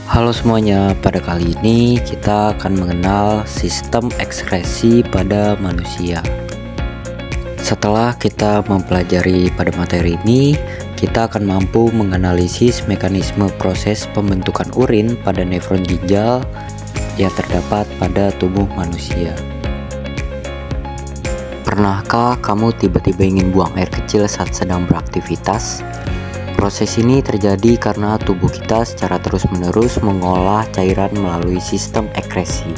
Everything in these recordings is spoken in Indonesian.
Halo semuanya, pada kali ini kita akan mengenal sistem ekskresi pada manusia. Setelah kita mempelajari pada materi ini, kita akan mampu menganalisis mekanisme proses pembentukan urin pada nefron ginjal yang terdapat pada tubuh manusia. Pernahkah kamu tiba-tiba ingin buang air kecil saat sedang beraktivitas? Proses ini terjadi karena tubuh kita secara terus-menerus mengolah cairan melalui sistem ekskresi.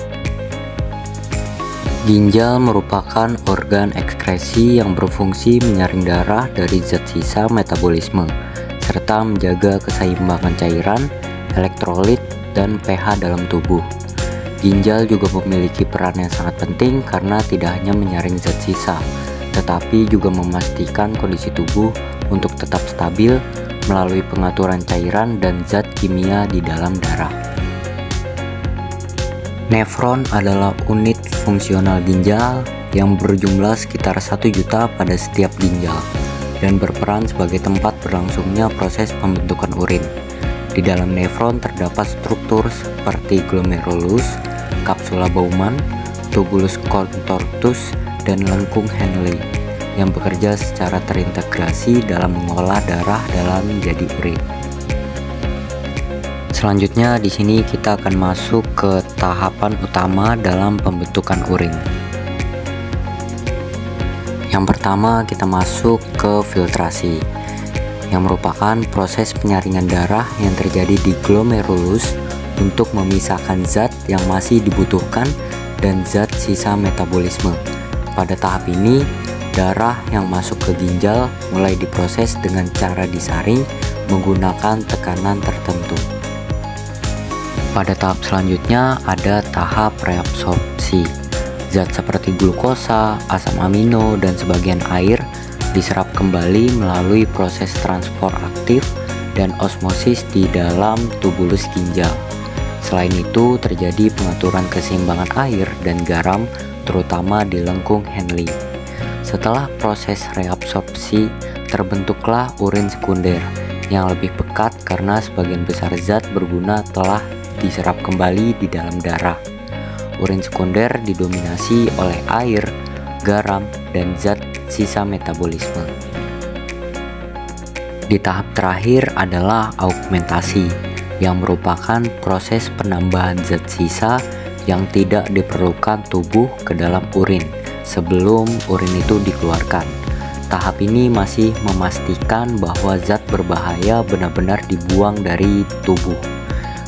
Ginjal merupakan organ ekskresi yang berfungsi menyaring darah dari zat sisa metabolisme, serta menjaga keseimbangan cairan, elektrolit, dan pH dalam tubuh. Ginjal juga memiliki peran yang sangat penting karena tidak hanya menyaring zat sisa, tetapi juga memastikan kondisi tubuh untuk tetap stabil melalui pengaturan cairan dan zat kimia di dalam darah. Nefron adalah unit fungsional ginjal yang berjumlah sekitar 1 juta pada setiap ginjal dan berperan sebagai tempat berlangsungnya proses pembentukan urin. Di dalam nefron terdapat struktur seperti glomerulus, kapsula Bowman, tubulus contortus, dan lengkung Henle yang bekerja secara terintegrasi dalam mengolah darah dalam menjadi urin. Selanjutnya di sini kita akan masuk ke tahapan utama dalam pembentukan urin. Yang pertama kita masuk ke filtrasi, yang merupakan proses penyaringan darah yang terjadi di glomerulus untuk memisahkan zat yang masih dibutuhkan dan zat sisa metabolisme. Pada tahap ini, darah yang masuk ke ginjal mulai diproses dengan cara disaring menggunakan tekanan tertentu. Pada tahap selanjutnya ada tahap reabsorpsi. Zat seperti glukosa, asam amino, dan sebagian air diserap kembali melalui proses transport aktif dan osmosis di dalam tubulus ginjal. Selain itu, terjadi pengaturan keseimbangan air dan garam terutama di lengkung Henle. Setelah proses reabsorpsi, terbentuklah urin sekunder yang lebih pekat karena sebagian besar zat berguna telah diserap kembali di dalam darah. Urin sekunder didominasi oleh air, garam, dan zat sisa metabolisme. Di tahap terakhir adalah augmentasi, yang merupakan proses penambahan zat sisa yang tidak diperlukan tubuh ke dalam urin sebelum urin itu dikeluarkan. Tahap ini masih memastikan bahwa zat berbahaya benar-benar dibuang dari tubuh.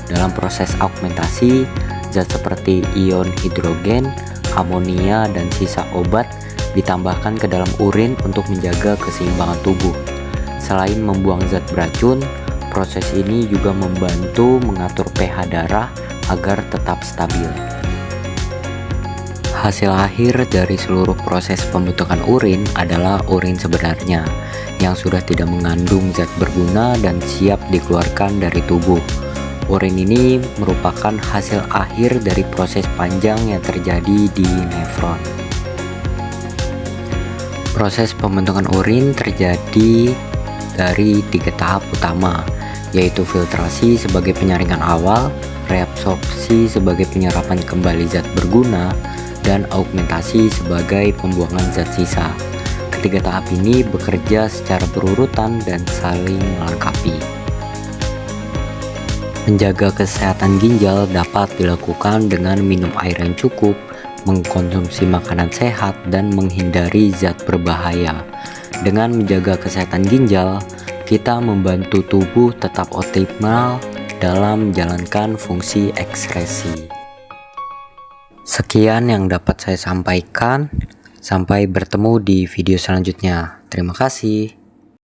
Dalam proses augmentasi, zat seperti ion hidrogen, amonia, dan sisa obat ditambahkan ke dalam urin untuk menjaga keseimbangan tubuh. Selain membuang zat beracun, proses ini juga membantu mengatur pH darah agar tetap stabil. Hasil akhir dari seluruh proses pembentukan urin adalah urin sebenarnya yang sudah tidak mengandung zat berguna dan siap dikeluarkan dari tubuh. Urin ini merupakan hasil akhir dari proses panjang yang terjadi di nefron. Proses pembentukan urin terjadi dari 3 tahap utama, yaitu filtrasi sebagai penyaringan awal, reabsorpsi sebagai penyerapan kembali zat berguna, dan augmentasi sebagai pembuangan zat sisa. Ketiga tahap ini bekerja secara berurutan dan saling melengkapi. Menjaga kesehatan ginjal dapat dilakukan dengan minum air yang cukup, mengkonsumsi makanan sehat, dan menghindari zat berbahaya. Dengan menjaga kesehatan ginjal, kita membantu tubuh tetap optimal dalam menjalankan fungsi ekskresi. Sekian yang dapat saya sampaikan. Sampai bertemu di video selanjutnya. Terima kasih.